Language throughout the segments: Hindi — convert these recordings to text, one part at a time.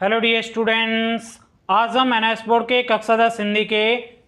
हेलो डियर स्टूडेंट्स, आज हम एनएस बोर्ड के कक्षा 10 हिंदी के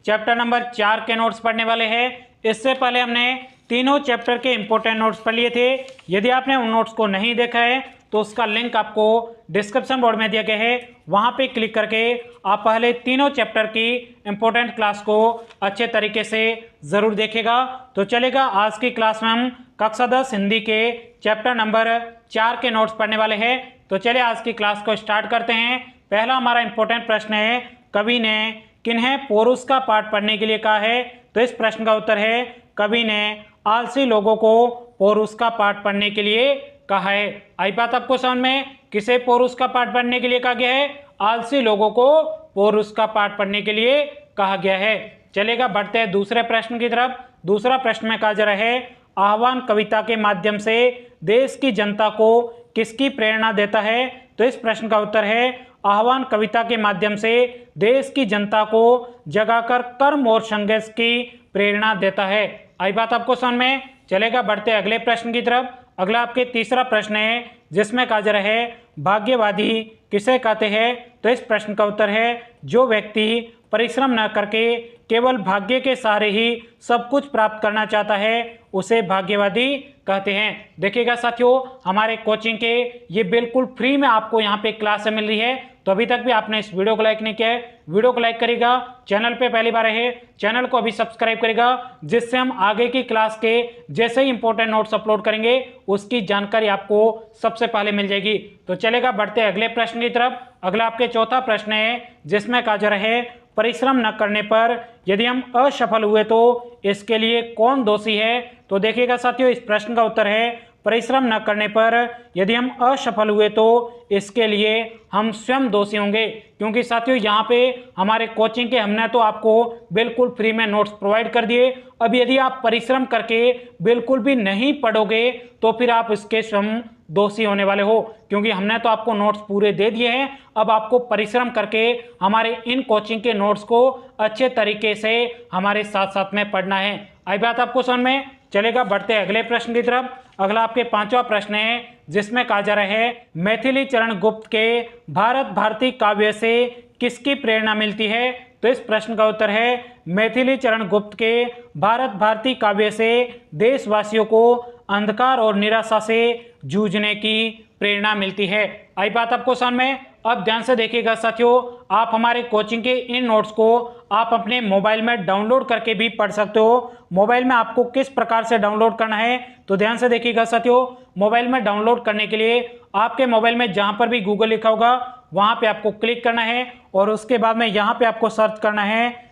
चैप्टर नंबर 4 के नोट्स पढ़ने वाले हैं। इससे पहले हमने तीनों चैप्टर के इंपॉर्टेंट नोट्स पढ़ लिए थे। यदि आपने उन नोट्स को नहीं देखा है तो उसका लिंक आपको डिस्क्रिप्शन बॉक्स में दिया गया है, वहां पे क्लिक करके आप पहले तीनों चैप्टर की इंपॉर्टेंट क्लास को अच्छे तरीके से ज़रूर देखेगा। तो चलेगा, आज की क्लास में हम कक्षा 10 हिंदी के चैप्टर नंबर 4 के नोट्स पढ़ने वाले हैं। तो चलिए आज की क्लास को स्टार्ट करते हैं। पहला हमारा इंपॉर्टेंट प्रश्न है, कवि ने किन्हें पोरुष का पाठ पढ़ने के लिए कहा है? तो इस प्रश्न का उत्तर है, कवि ने आलसी लोगों को पोरुष का पाठ पढ़ने के लिए कहा है। आई बात आपको समझ में, किसे पोरुष का पाठ पढ़ने के लिए कहा गया है? आलसी लोगों को पोरुष का पाठ पढ़ने के लिए कहा गया है। चलेगा, बढ़ते हैं दूसरे प्रश्न की तरफ। दूसरा प्रश्न में कहा जा रहा है, आह्वान कविता के माध्यम से देश की जनता को किसकी प्रेरणा देता है? तो इस प्रश्न का उत्तर है, आह्वान कविता के माध्यम से देश की जनता को जगाकर कर्म और संघर्ष की प्रेरणा देता है। आई बात आपको समझ में? चलेगा, बढ़ते अगले प्रश्न की तरफ। अगला आपके तीसरा प्रश्न है, जिसमें कहा जा रहा है, भाग्यवादी किसे कहते हैं? तो इस प्रश्न का उत्तर है, जो व्यक्ति परिश्रम न करके केवल भाग्य के सहारे ही सब कुछ प्राप्त करना चाहता है उसे भाग्यवादी कहते हैं। देखिएगा साथियों, हमारे कोचिंग के ये बिल्कुल फ्री में आपको यहाँ पे क्लास मिल रही है। तो अभी तक भी आपने इस वीडियो को लाइक नहीं किया है, वीडियो को लाइक करेगा। चैनल पे पहली बार है, चैनल को अभी सब्सक्राइब करेगा, जिससे हम आगे की क्लास के जैसे ही इंपॉर्टेंट नोट्स अपलोड करेंगे उसकी जानकारी आपको सबसे पहले मिल जाएगी। तो चलेगा, बढ़ते अगले प्रश्न की तरफ। अगला आपके चौथा प्रश्न है, जिसमें कहा जा रहा है, परिश्रम न करने पर यदि हम असफल हुए तो इसके लिए कौन दोषी है? तो देखिएगा साथियों, इस प्रश्न का उत्तर है, परिश्रम न करने पर यदि हम असफल हुए तो इसके लिए हम स्वयं दोषी होंगे। क्योंकि साथियों यहाँ पे हमारे कोचिंग के हमने तो आपको बिल्कुल फ्री में नोट्स प्रोवाइड कर दिए। अब यदि आप परिश्रम करके बिल्कुल भी नहीं पढ़ोगे तो फिर आप इसके स्वयं दोषी होने वाले हो, क्योंकि हमने तो आपको नोट्स पूरे दे दिए हैं। अब आपको परिश्रम करके हमारे इन कोचिंग के नोट्स को अच्छे तरीके से हमारे साथ साथ में पढ़ना है। आई बात आपको समझ में? चलेगा, बढ़ते अगले प्रश्न की तरफ। अगला आपके पांचवा प्रश्न है, जिसमें कहा जा रहा है, मैथिली चरण गुप्त के भारत भारती काव्य से किसकी प्रेरणा मिलती है? तो इस प्रश्न का उत्तर है, मैथिली चरण गुप्त के भारत भारती काव्य से देशवासियों को अंधकार और निराशा से जूझने की प्रेरणा मिलती है। आई बात आपको समझ में? अब ध्यान से देखिएगा साथियों, आप हमारे कोचिंग के इन नोट्स को आप अपने मोबाइल में डाउनलोड करके भी पढ़ सकते हो। मोबाइल में आपको किस प्रकार से डाउनलोड करना है तो ध्यान से देखिएगा साथियों। मोबाइल में डाउनलोड करने के लिए आपके मोबाइल में जहां पर भी गूगल लिखा होगा वहां पे आपको क्लिक करना है, और उसके बाद में यहाँ पे आपको सर्च करना है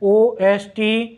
MOSTEXAM।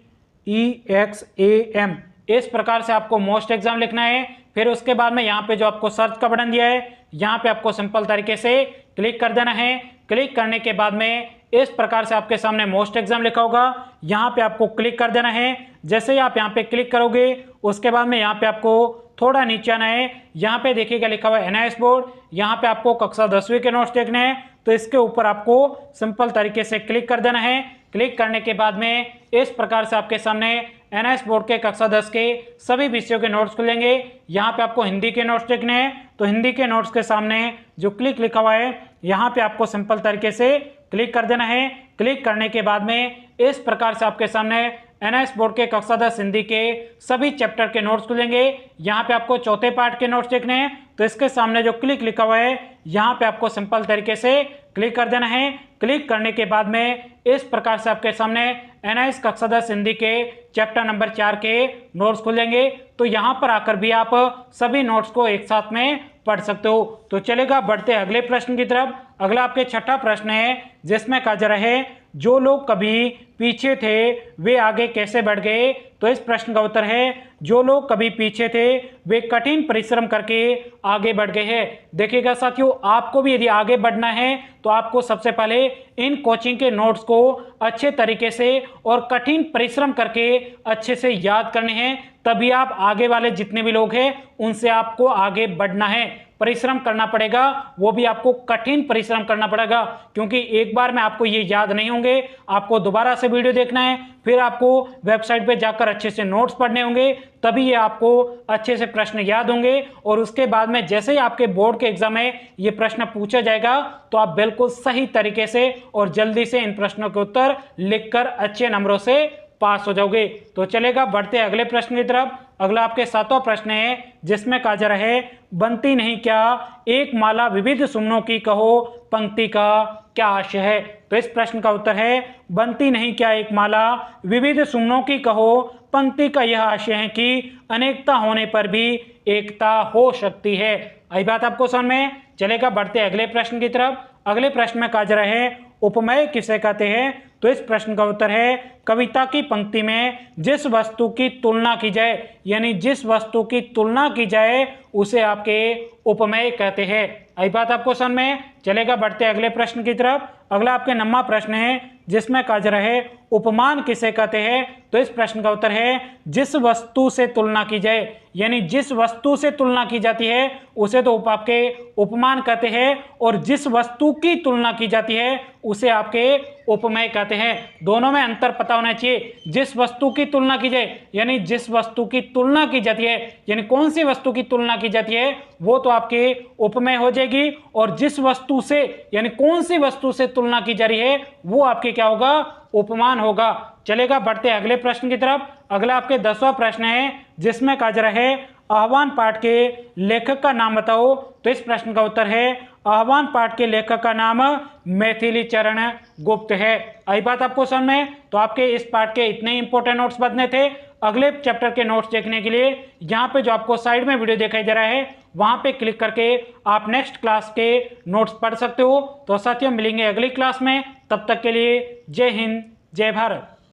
इस प्रकार से आपको मोस्ट एग्जाम लिखना है। फिर उसके बाद में यहाँ पे जो आपको सर्च का बटन दिया है, यहाँ पे आपको सिंपल तरीके से क्लिक कर देना है। क्लिक करने के बाद में इस प्रकार से आपके सामने मोस्ट एग्जाम लिखा होगा, यहाँ पे आपको क्लिक कर देना है। जैसे ही आप यहाँ पे क्लिक करोगे उसके बाद में यहाँ पे आपको थोड़ा नीचे आना है। यहाँ पे देखिएगा लिखा हुआ है एनआईएस बोर्ड, यहाँ पे आपको कक्षा 10वीं के नोट्स देखने हैं। तो इसके ऊपर आपको सिंपल तरीके से क्लिक कर देना है। क्लिक करने के बाद में इस प्रकार से आपके सामने एनआईएस बोर्ड के कक्षा 10 के सभी विषयों के नोट्स खुलेंगे। यहाँ पे आपको हिंदी के नोट्स देखने हैं, तो हिंदी के नोट्स के सामने जो क्लिक लिखा हुआ है यहाँ पे आपको सिंपल तरीके से क्लिक कर देना है। क्लिक करने के बाद में इस प्रकार से आपके सामने एनआईएस बोर्ड के कक्षा 10 हिंदी के सभी चैप्टर के नोट्स खुलेंगे। यहाँ पे आपको चौथे पार्ट के नोट्स देखने हैं, तो इसके सामने जो क्लिक लिखा हुआ है यहाँ पे आपको सिंपल तरीके से क्लिक कर देना है। क्लिक करने के बाद में इस प्रकार से आपके सामने एनआईएस कक्षा 10 हिंदी के चैप्टर नंबर 4 के नोट्स खुलेंगे। तो यहाँ पर आकर भी आप सभी नोट्स को एक साथ में पढ़ सकते हो। तो चलेगा, बढ़ते अगले प्रश्न की तरफ। अगला आपके छठा प्रश्न है, जिसमें कहा जा रहा है, जो लोग कभी पीछे थे वे आगे कैसे बढ़ गए? तो इस प्रश्न का उत्तर है, जो लोग कभी पीछे थे वे कठिन परिश्रम करके आगे बढ़ गए हैं। देखिएगा साथियों, आपको भी यदि आगे बढ़ना है तो आपको सबसे पहले इन कोचिंग के नोट्स को अच्छे तरीके से और कठिन परिश्रम करके अच्छे से याद करने हैं, तभी आप आगे वाले जितने भी लोग हैं उनसे आपको आगे बढ़ना है। परिश्रम करना पड़ेगा, वो भी आपको कठिन परिश्रम करना पड़ेगा, क्योंकि एक बार में आपको ये याद नहीं होंगे। आपको दोबारा से वीडियो देखना है, फिर आपको वेबसाइट पे जाकर अच्छे से नोट्स पढ़ने होंगे, तभी ये आपको अच्छे से प्रश्न याद होंगे। और उसके बाद में जैसे ही आपके बोर्ड के एग्जाम में ये प्रश्न पूछा जाएगा तो आप बिल्कुल सही तरीके से और जल्दी से इन प्रश्नों के उत्तर लिखकर अच्छे नंबरों से पास हो जाओगे। तो चलेगा, बढ़ते हैं अगले प्रश्न की तरफ। अगला आपके 7वां प्रश्न है, जिसमें कहा जा रहा है बनती नहीं क्या एक माला विविध सुमनों की, कहो पंक्ति का क्या आशय है। तो इस प्रश्न का उत्तर है बनती नहीं क्या एक माला विविध सुमनों की, कहो पंक्ति का यह आशय है कि अनेकता होने पर भी एकता हो सकती है। आई बात आपको समझ में? चलेगा, बढ़ते अगले प्रश्न की तरफ। अगले प्रश्न में कहा जा रहा है उपमेय किसे कहते हैं। तो इस प्रश्न का उत्तर है कविता की पंक्ति में जिस वस्तु की तुलना की जाए, यानी जिस वस्तु की तुलना की जाए उसे आपके उपमेय कहते हैं। आई बात आपको समझ में? चलेगा, बढ़ते अगले प्रश्न की तरफ। अगला आपके 9वां प्रश्न है, जिसमें कहा जा रहा है उपमान किसे कहते हैं। तो इस प्रश्न का उत्तर है जिस वस्तु से तुलना की जाए, यानी जिस वस्तु से तुलना की जाती है उसे तो आपके उपमान कहते हैं, और जिस वस्तु की तुलना की जाती है उसे आपके उपमेय कहते हैं। दोनों में अंतर पता होना चाहिए। जिस वस्तु की तुलना की जाए, यानी जिस वस्तु की तुलना की जाती है, यानी कौन सी वस्तु की तुलना की जाती है वो तो आपके उपमेय हो जाएगी, और जिस वस्तु से, यानी कौन सी वस्तु से तुलना की जा रही है वो आपके क्या होगा, उपमान होगा। चलेगा, बढ़ते अगले प्रश्न की तरफ। अगला आपके 10वां प्रश्न है, जिसमें कहा जा रहा है आह्वान पाठ के लेखक का नाम बताओ। तो इस प्रश्न का उत्तर है आह्वान पाठ के लेखक का नाम मैथिली चरण गुप्त है। आई बात आपको समझ में? तो आपके इस पाठ के इतने इंपॉर्टेंट नोट्स बनने थे। अगले चैप्टर के नोट्स देखने के लिए यहाँ पे जो आपको साइड में वीडियो दिखाई दे रहा है वहां पे क्लिक करके आप नेक्स्ट क्लास के नोट्स पढ़ सकते हो। तो साथियों, मिलेंगे अगली क्लास में, तब तक के लिए जय हिंद, जय भारत।